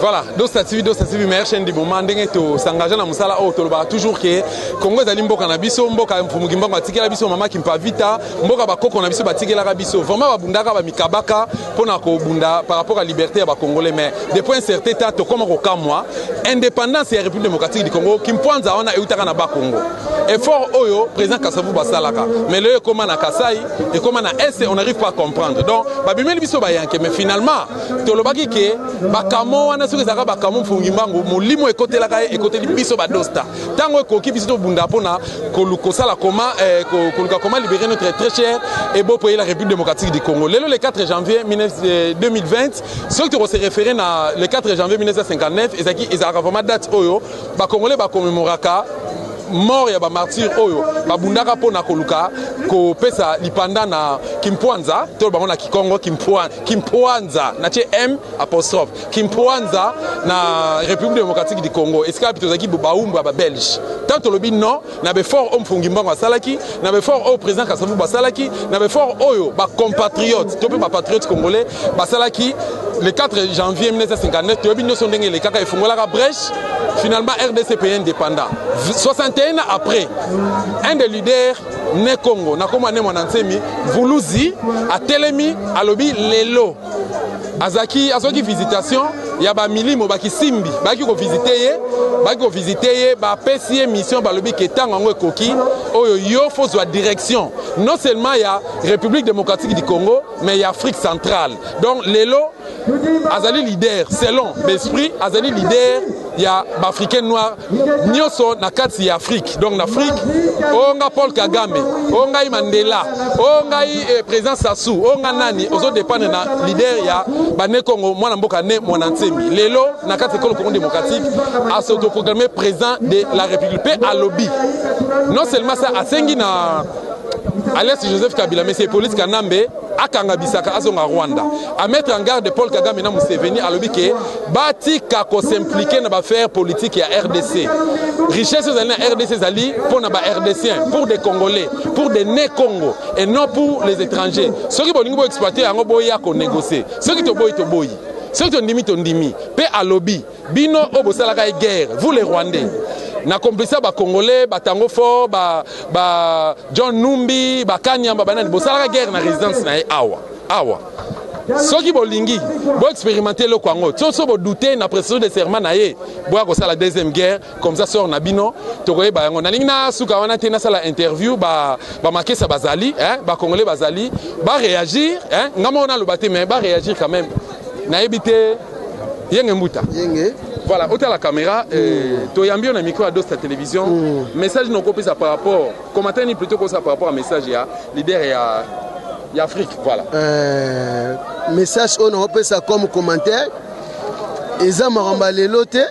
Voilà, Dosta TV, meilleure chaîne du moment. Nous s'engageons dans Moussala, toujours que Congo est mboka na biso, mboka mfumugimba batike la biso mama kimpa vita, mboka bakoko na biso batike la biso. Vraiment babundaka ba mikabaka pona ko bunda par rapport à la liberté ya ba Congolais, mais depuis un certain temps to comme ko moi, indépendance et République démocratique du Congo kimpoanza wana eutaka na ba Congo. Effort oyo président Kasavu basalaka, mais le comment na Kasai et comment na Est on n'arrive pas à comprendre. Donc babimeli biso ba yanke, mais finalement to lobaki ke bakamo wana soki zaka bakamo mfungimbango molimo ekote la kae ekote biso ba Dosta. Tango ekoki biso to bunda pona kosala comment comment libérer notre très cher et beau pays la République démocratique du Congo. Le 4 janvier 2020, ceux qui se référaient le 4 janvier 1959, ils ont vraiment date oyo ba Congolais ba commémoraka mort ya ba martyr oyo ba bundaka pona koluka ko pesa lipanda na Kimpoanza to bango na Kikongo Kimpoanza na tie M apostrophe Kimpoanza na République démocratique du Congo eska pitozaki baumba ba Belge tant lobi non na be fort homme fungimbango asalaki na be fort au président Kasavu basalaki na be fort oyo ba compatriotes to pe ba patriotes congolais basalaki le 4 janvier 1959 to bi nyoso ndenge le kaka efungola ka brèche finalement RDC pays indépendant 61 ans après un des leaders né Congo nakoma ne mwanansemi Vuluzi a telemi alobi lelo azaki visitation ya ba milimo baki simbi baki ko visiter ye ba pesi mission balobi ke tango ngo ekoki oyo yo fozwa direction non seulement ya République démocratique du Congo mais ya Afrique centrale. Donc lelo azali leader selon l'esprit azali leader ya africain noir nyoso na kati ya Afrique. Donc na Afrique onga Paul Kagame onga Mandela onga président Sassou onga nani ozo dépendre na leader ya bane Congo mwana mboka ne Mwanansemi lelo na kati école Congo démocratique a s'autoproclamé président de la République à lobby. Non seulement ça a sengi na Alliance Joseph Kabila mais c'est police Kanambe akanga bisaka azonga Rwanda à mettre en garde Paul Kagame na Museveni à lobby que batika ko s'impliquer na affaire politique ya RDC richesse zali na RDC zali pour na ba RDCien pour des Congolais pour des nés Congo et non pour les étrangers ceux qui bolingo bo exploiter yango boya ko négocier ceux qui to boyi ceux qui to ndimi pe à lobby bino obosalaka guerre vous les Rwandais na complice ba Congolais ba Tango Fort ba John Numbi ba Kanyamba banani bosala guerre na résidence na awa soki bolingi bo expérimenter le Congo so bo douter na pression de serment na ye bo ko sala deuxième guerre comme ça sort na bino to koye ba yango na lingi na suka wana tena sala interview ba makesa bazali ba Congolais bazali ba réagir ngamo na lo baté mais ba réagir quand même na ebité yenge mbuta yenge. Voilà, au la caméra, tu as un micro à Dosta télévision. Message non copié ça par rapport, commentaire ni plutôt que ça par rapport à message il y a leader et il y a Afrique, voilà. Message on a ça comme commentaire. Eza maramba lelote.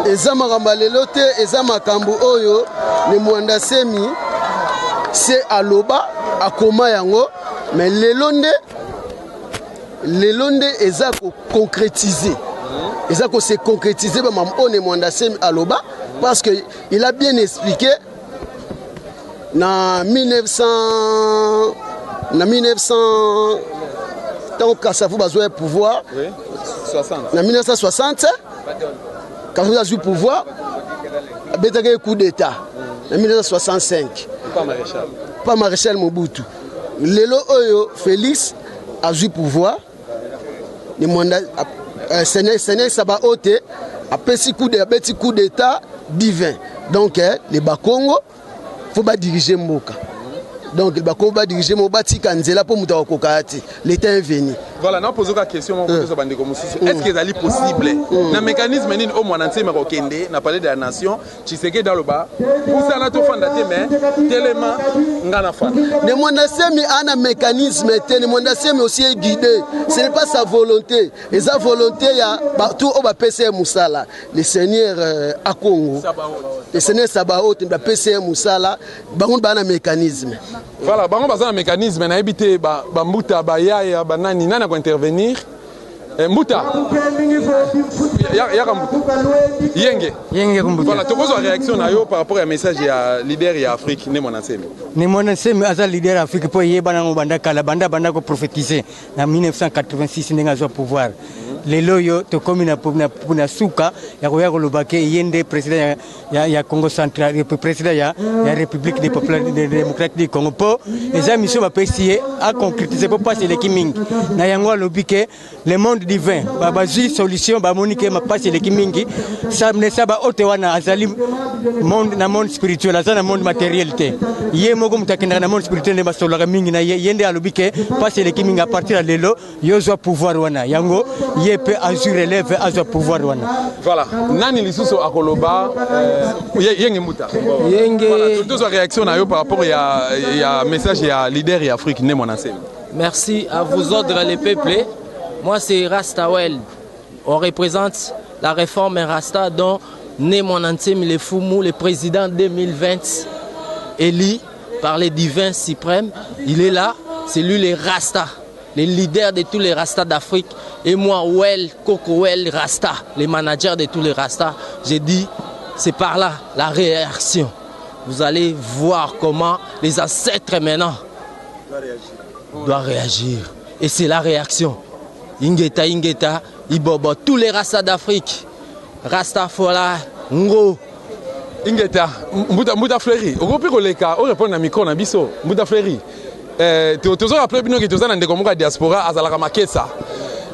Eza maramba lelote, eza makambu oyo ni Mwanansemi c'est aloba akoma yango mais lelonde Lelonde eza ko concrétiser. Eza ko se concrétiser ba mam on Mwanansemi aloba parce que il a bien expliqué na 1900 tant Kasavu bazoué pouvoir oui 60 na 1960 quand vous avez eu pouvoir betaka coup d'état en 1965 pas maréchal Mobutu lelo oyo Félix a eu pouvoir ni mwanda Séné Saba Ote a petit coup d'état divin donc les Bakongo faut pas diriger Mboka donc le Bakongo va diriger Mobati Kanzela pour muta kokati l'état est venu. Voilà, na poser la question mon côté bande comme est-ce que c'est possible na mécanisme ni au Mwanansemi makokende na parler de la nation Tshisekedi dans le bas pour ça na to fandate mais tellement ngana fa de Mwanansemi a un mécanisme te Mwanansemi aussi est guidé ce n'est pas sa volonté et sa volonté ya tout au ba PC Moussala le seigneur à Congo le seigneur Sabaoth ba PC Moussala bango ba na mécanisme. Voilà, bango baza un mécanisme na habité ba mbuta ba ya ba nani ko intervenir mbuta ya mbuta yenge mbuta. Voilà, tu poses une réaction na yo par rapport à message ya leader ya Afrique ne Mwanansemi. Ni Mwanansemi aza leader Afrique po yeba na banda kala banda ko prophétiser na 1986 ndenga zo pouvoir. lelo yo to komi na suka ya koya kolobake yende président ya Congo central président ya République démocratique du Congo po eza mission ba pesier a concrétiser pour passer les kimingi na yango lobike le monde divin ba solution ba monique ma passer les kimingi ça ne ça ba ote wana azali monde na monde spirituel azana monde matérialité ye moko mutakenda na monde spirituel ne basola mingi na yende alobike passer les kimingi à partir de lelo yo zo pouvoir wana yango ye peut assurer relève à zo pouvoir wana voilà nani lisusu akoloba yenge muta yenge voilà toute réaction na yo par rapport ya message ya leader ya Afrique ne mon ancien. Merci à vous autres les peuples. Moi c'est Rastawel. On représente la réforme Rasta dont né mon ancien les Foumou, le président 2020 élu par les divins suprêmes. Il est là, c'est lui le Rasta, le leader de tous les Rastas d'Afrique. Et moi, Coco Rasta, le manager de tous les Rastas. J'ai dit, c'est par là la réaction. Vous allez voir comment les ancêtres maintenant doivent réagir. Et c'est la réaction. Ingeta, Ibobo, tous les Rastas d'Afrique. Rasta Fola, Ngo. Ingeta, Mouta Fleury. Au groupe Roleka, on répond à micro na biso. Mouta Fleury. Tu as rappelé que tu as dans la diaspora à Zalaka Makessa.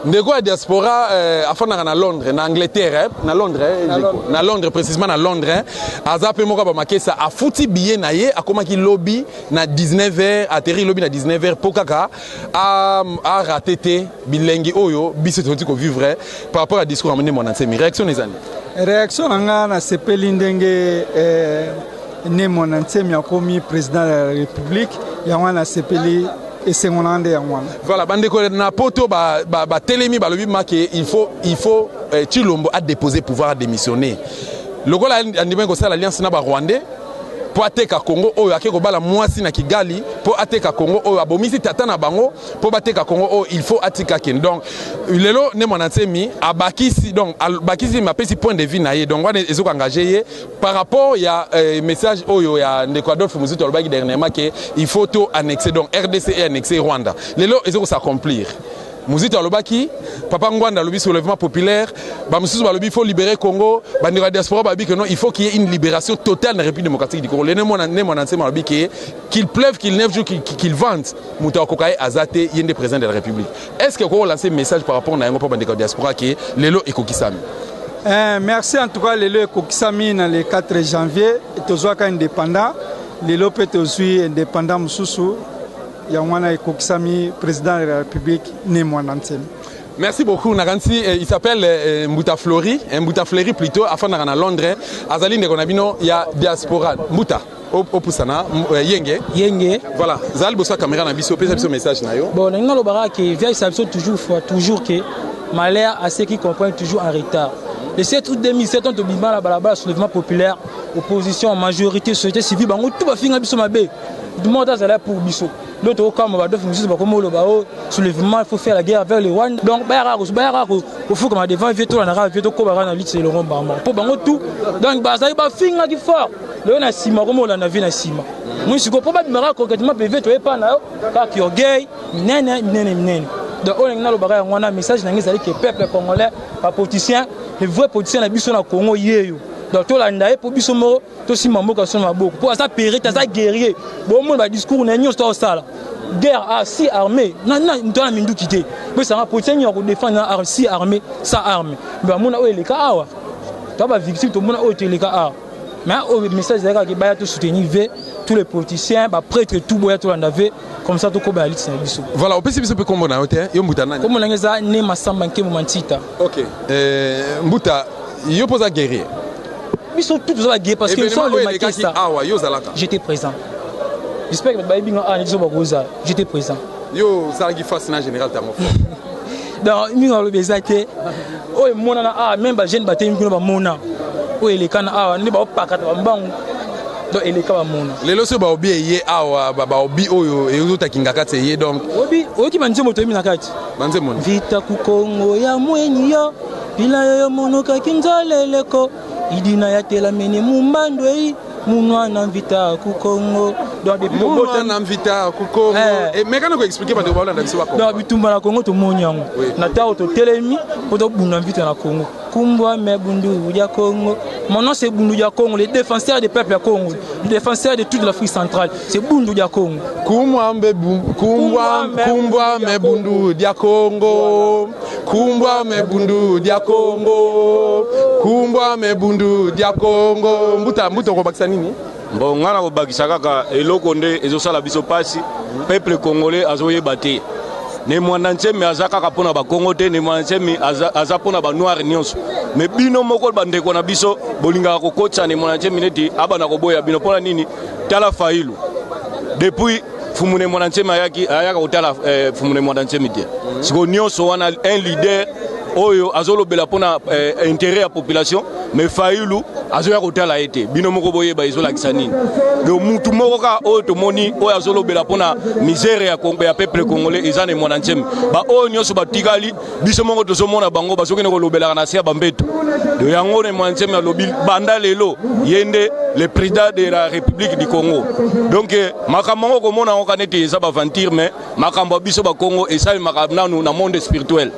Ndeko ya diaspora afana na Londres, na Angleterre, na Londres précisément na Londres, azape moko ba makesa a futi billet na ye akoma ki lobby na 19h, atterri lobby na 19h pokaka a ratété bilengi oyo biso toti ko vivre par rapport à discours amené mon ancien réaction les années. Réaction nga na sepeli ndenge né mon ancien ya komi président de la République ya wana sepeli. Et c'est mon ande ya wana. Voilà, bande ko na poto ba telemi ba lobi marqué il faut Chilombo a déposé pouvoir démissionner. Le gola andime ko sala alliance na ba Rwandais pour ateka Congo oyo akeko bala mwasi na Kigali pour ateka Congo oyo abomisi tata na bango pour bateka Congo oyo il faut atika ken. Donc lelo ne mon ansemi abakisi donc abakisi ma pesi point de vue na ye donc wana ezoko engagé ye par rapport ya message oyo ya Ndekwadolf Muzitu alobaki dernièrement que il faut tout annexer donc RDC et annexer Rwanda. Lelo ezoko s'accomplir. Muzitu alobaki papa Ngwanda lobi soulèvement populaire ba mususu ba lobi il faut libérer Congo ba ndira diaspora ba bi que non il faut qu'il y ait une libération totale de la République démocratique du Congo. Le mon ancien lobi qu'il pleuve qu'il neive qu'il vente muta kokai azate yende président de la République. Est-ce que vous lancez un message par rapport à ngo pa ndira diaspora que lelo ekokisami? Merci en tout cas lelo ekokisami na le 4 janvier tozwaka indépendant lelo peut aussi indépendant mususu. Yamwana Ekokisami, président de la République, né mon ancien. Merci beaucoup, Naransi. Il s'appelle Mouta Fleury, Mouta Fleury plutôt, afin d'aller à Londres. Azali Negonabino, il y a diaspora. Mouta, au Poussana, Yenge. Yenge. Voilà, Zal Bossa caméra n'a biso, peut ce message. Bon, nous avons que vieille salutation toujours que malheur à ceux qui comprennent toujours en retard. Le 7 août 2007, on a mis la balabala soulèvement populaire, opposition, majorité, société civile, tout va finir à Mabé. Tout le monde est là pour Bissot. L'autre au camp, soulèvement, il faut faire la guerre avec les Rwandais. Donc, il faut que devant Vieto, on a Vieto, Kobara, lutte, c'est le Rwanda. Pour Bango tout. Donc, il va finir qui fort. Le na Sima, comme on a vu na Sima. Moi, je suis probablement concrètement, Vieto est pas là, car qui est gay, donc, on a un message que le peuple congolais, les politiciens, les vrais politiciens, les sont au Congo. Donc, tout le monde pour Bissomo, tout le monde pour ça, périr, ça guerrier. Bon, mon discours, on a ça. Guerre à 6 armées, nous avons mis quitter. Mais ça va pour défendre 6 armées, sans armes. Mais on a les cas. Tu as victime, tout le monde a les cas. Mais le message est que tout soutenir tous les politiciens, prêtres, tout le monde comme ça, tout le monde a voilà, on peut se comme on a été. Comme on a dit, né Massamba Nkemoumansita. Ok. Mbouta, il pose à guerrier. Ils sont tous à la guerre parce qu'ils sont les Makessa. J'étais présent. J'espère que j'étais présent. Yo, ça qui fasse un général Tamofo. Donc, nous avons les athées. Oh, mon ana, même les jeunes batailles, nous avons mon ana. Oh, les canards, nous avons pas 4 bancs. Donc, les canards. Les lois sont bien hier, obi oyo et autres qui ngakate hier donc. Obi, qui m'a dit mon tomi nakati. Banze mon. Vita kukongo ya mwenye yo, bila yo monoka kinzaleleko. Idina ya tela mene mumbandwe munwa na vita ku Congo donc depuis on invita Congo et mais quand on expliquer pas de voilà dans biso Congo donc bitumba na Congo to monyango na ta to telemi pour to bunda invita na Congo Kumbwa me bundu ya Congo mon nom c'est Bundu ya Congo les défenseurs des peuples à Congo les défenseurs de toute l'Afrique centrale c'est Bundu ya Congo Kumbwa me bundu ya Congo Kumbwa me bundu ya Congo Kumbwa me bundu ya Congo mbuta ko bakisa nini bon ngana ko bakisa kaka eloko nde ezosala biso pasi peuple congolais azoyeba te ne mwana ntemi aza kaka pona ba Congo te ne mwana ntemi aza pona ba noir nyonso me bino moko bandeko na biso bolinga ko kotsa ne mwana ntemi neti abana ko boya bino pona nini tala failu depuis fumune mwana ntemi ayaka kotala fumune mwana ntemi te siko nyonso wana un leader oyo azolobela pona intérêt ya population mais failu azoya kotala ete bino moko boyeba ezolakisa nini do mutu moko ka oyo tomoni oyo azolobela pona misère ya peuple congolais ezane mwana ntemi ba oyo nyonso batikali biso moko tozomona bango bazokende kolobelaka na se ya bambeto do yango ne mwana ntemi alobi banda lelo yende le président de la République du Congo donc makambo ngo komona ngo kanete eza baventure mais makambo biso ba Congo esali makambo nanu na monde spirituel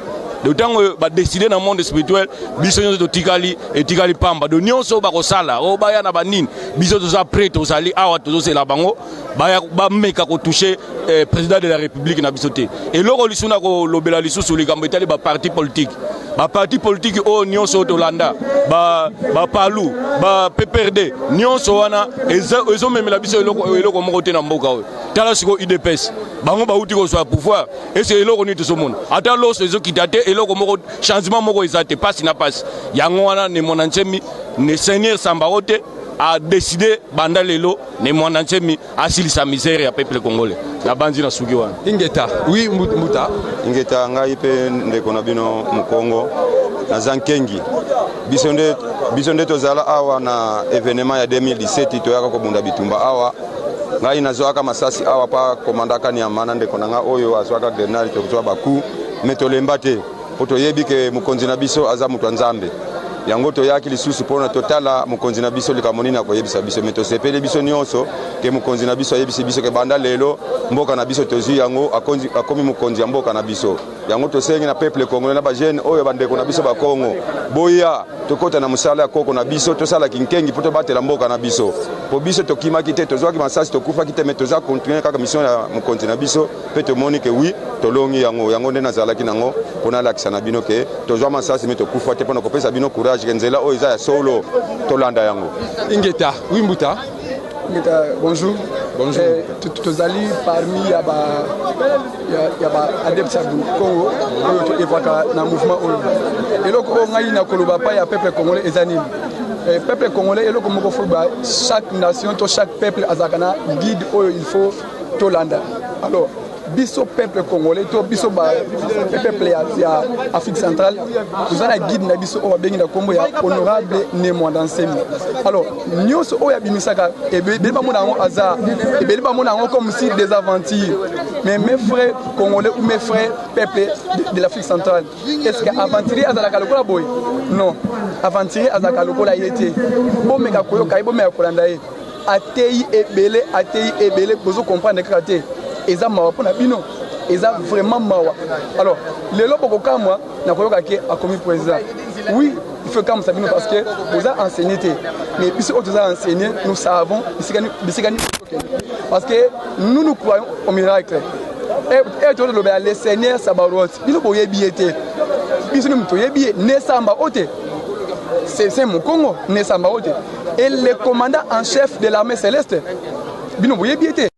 d'autant que décider dans le monde spirituel biso nyonso totikali etikali pamba do nyonso bakosala o baya na banini biso toza prêt tozali awa tozosela bango baya bameka ko toucher président de la République na biso te eloko lisuna ko lobela lisusu likambo etali ba parti politique o nyonso tolanda ba palu ba PPRD nyonso wana ezo memela biso eloko moko te na mboka oyo tala siko UDPS bango bauti ko so pouvoir et c'est eloko ni tosomona ata loso ezo kitate eloko moko changement moko ezate passe na passe yango wana ne mwana ntemi ne seigneur Sambarote a décidé banda lelo ne mwana ntemi asilisa misère ya peuple congolais na banzi na suki wana ingeta oui muta ingeta ngai pe ndeko na bino mu Congo na zankengi biso nde tozala awa na événement ya 2017 toyaka ko bunda bitumba awa ngai nazoaka masasi awa pa komandaka ni amana ndeko nanga oyo azwaka grenade tokuzwa baku metolemba te poto yebi ke mukonzi na biso aza mutu nzambe yango toyaki lisusu pona totala mukonzi na biso likamoni na koyebisa biso metosepele biso nyonso ke mukonzi na biso ayebisi biso ke banda lelo mboka na biso tozwi yango akomi mukonzi ya mboka na biso yango tosengi na peuple congolais na ba jeune oyo bandeko na biso ba Congo boya tokota na musala ya koko na biso tosala kinkengi poto batela mboka na biso po biso tokimaki te tozwaki masasi tokufa kite mais toza continuer kaka mission ya mukonzi na biso pe tomoni ke oui tolongi yango nde nazalaki nango pona lakisa na bino ke tozwa masasi mais tokufa te pona kopesa bino courage kenzela oyo eza ya solo tolanda yango ingeta wimbuta ingeta bonjour tozali parmi ya ba adeptes du Congo oyo to evaka na mouvement oyo eloko oyo ngai na koloba pa ya peuple congolais ezanini peuple congolais eloko moko fo ba chaque nation to chaque peuple azaka na guide oyo il faut tolanda alors biso peuple congolais to biso ba peuple ya Afrique centrale nous avons guide na biso o bengi na kombo ya honorable Nemwanda Nsemi alors nyonso o ya bimisaka e be ba mona ngo aza e be ba mona ngo comme si des aventures mais mes frères congolais ou mes frères peuple de l'Afrique centrale est-ce que aventurier azalaka lokola boy non aventurier azalaka lokola yete bo meka koyo kai bo meka kolanda e atei ebele bozo comprendre kaka te eza mawa pona bino eza vraiment mawa alors lelo boko kamwa na koyoka ke akomi président oui il faut comme ça bino parce que vous a enseigné mais puisque vous a enseigné nous savons bisikani parce que nous croyons au miracle et tout le Seigneur Sabarote bino boye biete biso nous toyebi ne samba ote c'est mon Congo ne samba ote et le commandant en chef de l'armée céleste bino boye biete